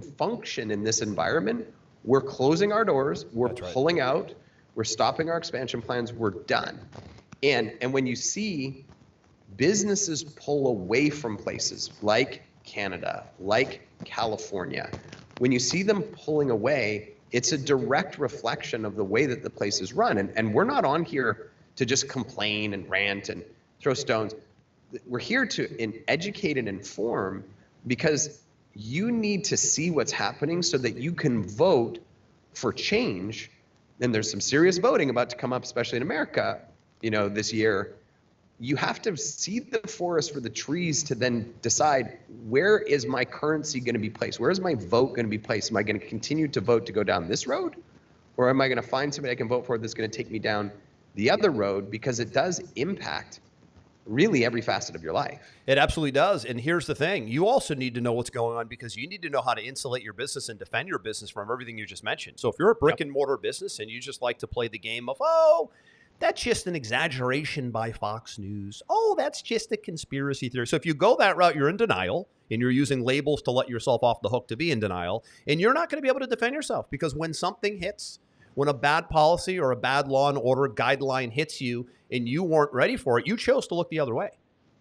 function in this environment, we're closing our doors, we're That's right. pulling out, we're stopping our expansion plans, we're done. And when you see businesses pull away from places like Canada, like California, when you see them pulling away, it's a direct reflection of the way that the place is run. And we're not on here to just complain and rant and throw stones. We're here to educate and inform, because you need to see what's happening so that you can vote for change. And there's some serious voting about to come up, especially in America, this year. You have to see the forest for the trees to then decide, where is my currency going to be placed? Where is my vote going to be placed? Am I going to continue to vote to go down this road? Or am I going to find somebody I can vote for that's going to take me down the other road? Because it does impact really every facet of your life. It absolutely does. And here's the thing. You also need to know what's going on, because you need to know how to insulate your business and defend your business from everything you just mentioned. So if you're a brick and mortar business and you just like to play the game of, oh, that's just an exaggeration by Fox News. Oh, that's just a conspiracy theory. So if you go that route, you're in denial, and you're using labels to let yourself off the hook to be in denial. And you're not going to be able to defend yourself, because when something hits, when a bad policy or a bad law and order guideline hits you and you weren't ready for it, you chose to look the other way.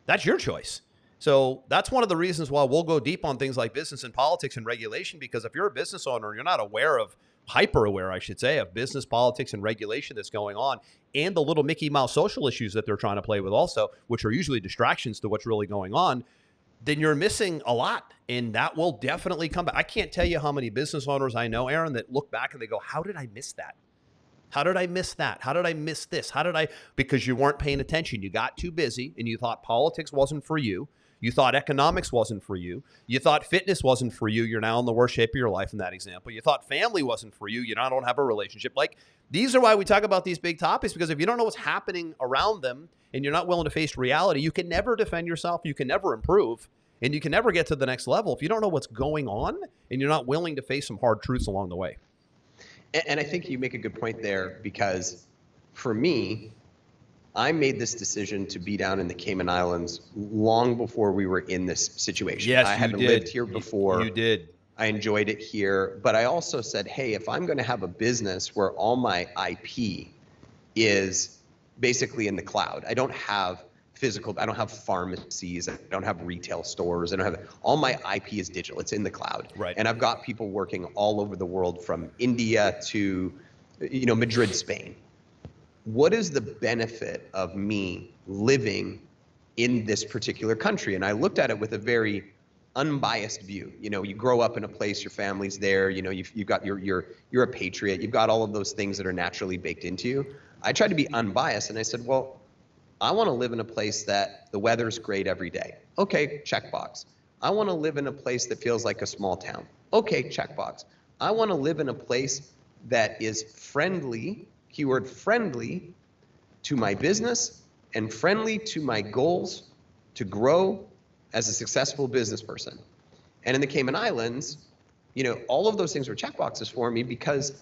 That's your choice. So that's one of the reasons why we'll go deep on things like business and politics and regulation, because if you're a business owner and you're not aware of, hyper aware, I should say, of business, politics, and regulation that's going on, and the little Mickey Mouse social issues that they're trying to play with also, which are usually distractions to what's really going on, then you're missing a lot. And that will definitely come back. I can't tell you how many business owners I know, Aaron, that look back and they go, how did I miss that? How did I miss that? How did I miss this? Because you weren't paying attention. You got too busy and you thought politics wasn't for you. You thought economics wasn't for you. You thought fitness wasn't for you. You're now in the worst shape of your life in that example. You thought family wasn't for you. You now don't have a relationship. Like, these are why we talk about these big topics, because if you don't know what's happening around them and you're not willing to face reality, you can never defend yourself. You can never improve, and you can never get to the next level if you don't know what's going on and you're not willing to face some hard truths along the way. And I think you make a good point there, because for me, I made this decision to be down in the Cayman Islands long before we were in this situation. Yes, I hadn't lived here before. You did. I enjoyed it here. But I also said, hey, if I'm going to have a business where all my IP is basically in the cloud, I don't have physical, I don't have pharmacies, I don't have retail stores, all my IP is digital, it's in the cloud. Right. And I've got people working all over the world, from India to, Madrid, Spain. What is the benefit of me living in this particular country? And I looked at it with a very unbiased view. You grow up in a place, your family's there, you've got you're a patriot, you've got all of those things that are naturally baked into you. I tried to be unbiased, and I said, well, I want to live in a place that the weather's great every day. Okay, checkbox. I want to live in a place that feels like a small town. Okay, checkbox. I want to live in a place that is friendly, keyword friendly, to my business and friendly to my goals to grow as a successful business person. And in the Cayman Islands, all of those things were checkboxes for me, because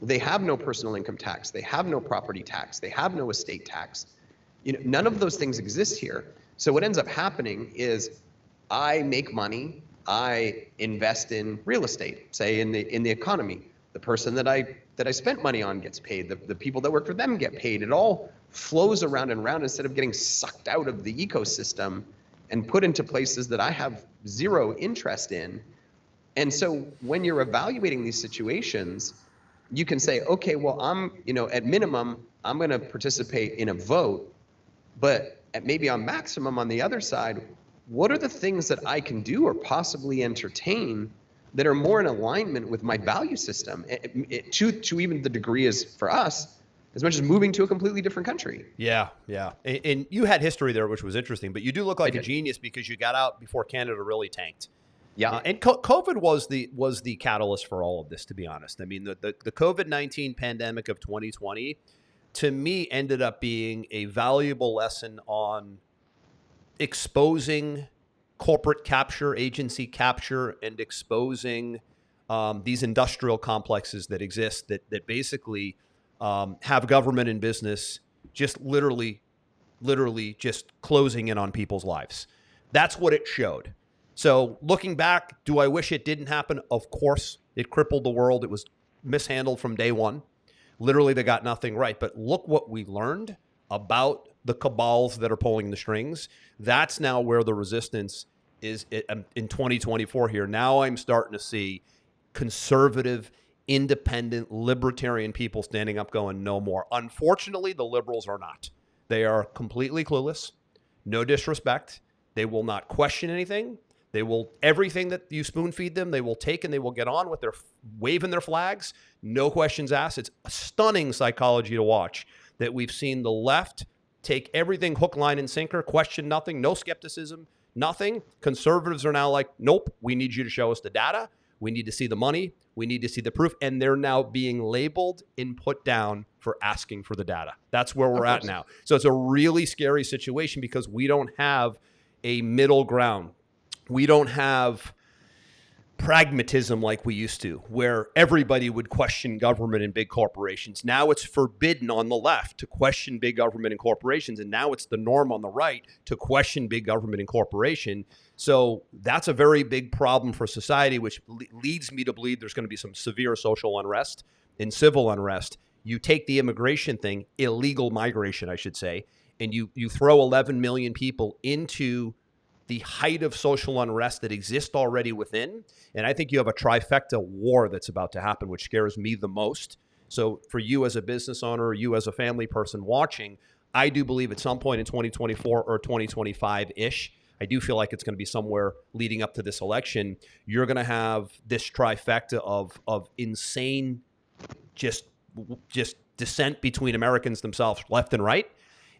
they have no personal income tax, they have no property tax, they have no estate tax. None of those things exist here. So what ends up happening is I make money, I invest in real estate, say in the economy. The person that I spent money on gets paid. The people that work for them get paid. It all flows around and around instead of getting sucked out of the ecosystem and put into places that I have zero interest in. And so when you're evaluating these situations, you can say, okay, well, at minimum, I'm going to participate in a vote, but maybe on maximum on the other side, what are the things that I can do or possibly entertain that are more in alignment with my value system, to even the degree as for us, as much as moving to a completely different country. Yeah. And you had history there, which was interesting, but you do look like a genius, because you got out before Canada really tanked. Yeah. And COVID was the catalyst for all of this, to be honest. I mean, the COVID-19 pandemic of 2020, to me, ended up being a valuable lesson on exposing corporate capture, agency capture, and exposing these industrial complexes that exist that basically have government and business just literally just closing in on people's lives. That's what it showed. So looking back, do I wish it didn't happen? Of course. It crippled the world. It was mishandled from day one. Literally, they got nothing right. But look what we learned about the cabals that are pulling the strings. That's now where the resistance is in 2024 here. Now I'm starting to see conservative, independent, libertarian people standing up going, no more. Unfortunately, the liberals are not. They are completely clueless. No disrespect. They will not question anything. They will, everything that you spoon feed them, they will take and they will get on with their waving their flags. No questions asked. It's a stunning psychology to watch that we've seen the left take everything hook, line, and sinker, question nothing, no skepticism, nothing. Conservatives are now like, nope, we need you to show us the data. We need to see the money. We need to see the proof. And they're now being labeled and put down for asking for the data. That's where we're at now. So it's a really scary situation because we don't have a middle ground. We don't have pragmatism like we used to, where everybody would question government and big corporations. Now it's forbidden on the left to question big government and corporations, and now it's the norm on the right to question big government and corporation. So that's a very big problem for society, which leads me to believe there's going to be some severe social unrest and civil unrest. You take the immigration thing, illegal migration, I should say, and you throw 11 million people into the height of social unrest that exists already within. And I think you have a trifecta war that's about to happen, which scares me the most. So for you as a business owner, you as a family person watching, I do believe at some point in 2024 or 2025-ish, I do feel like it's going to be somewhere leading up to this election, you're going to have this trifecta of insane just dissent between Americans themselves, left and right.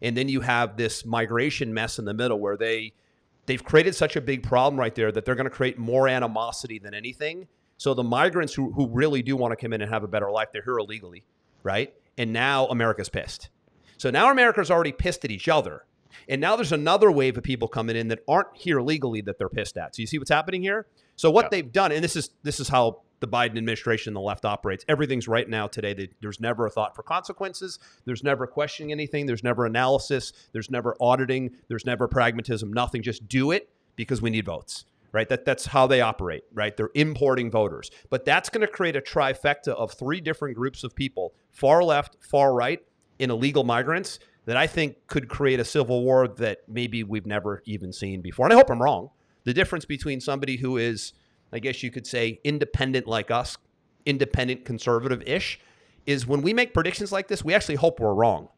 And then you have this migration mess in the middle where they've created such a big problem right there that they're going to create more animosity than anything. So the migrants who really do want to come in and have a better life, they're here illegally, right? And now America's pissed. So now America's already pissed at each other. And now there's another wave of people coming in that aren't here legally that they're pissed at. So you see what's happening here? So what they've done, and this is how the Biden administration and the left operates. Everything's right now today. There's never a thought for consequences. There's never questioning anything. There's never analysis. There's never auditing. There's never pragmatism. Nothing. Just do it because we need votes, right? That's how they operate, right? They're importing voters. But that's going to create a trifecta of three different groups of people, far left, far right, and illegal migrants that I think could create a civil war that maybe we've never even seen before. And I hope I'm wrong. The difference between somebody who is, I guess you could say, independent like us, independent conservative-ish, is when we make predictions like this, we actually hope we're wrong.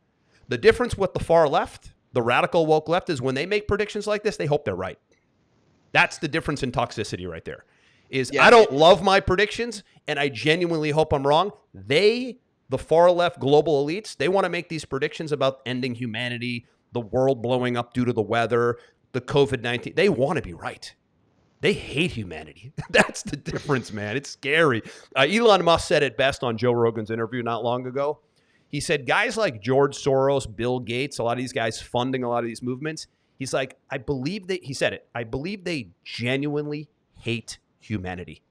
The difference with the far left, the radical woke left, is when they make predictions like this, they hope they're right. That's the difference in toxicity right there. I don't love my predictions, and I genuinely hope I'm wrong. The far left global elites, they want to make these predictions about ending humanity, the world blowing up due to the weather, the COVID-19. They want to be right. They hate humanity. That's the difference, man. It's scary. Elon Musk said it best on Joe Rogan's interview not long ago. He said, guys like George Soros, Bill Gates, a lot of these guys funding a lot of these movements, he's like, I believe they genuinely hate humanity.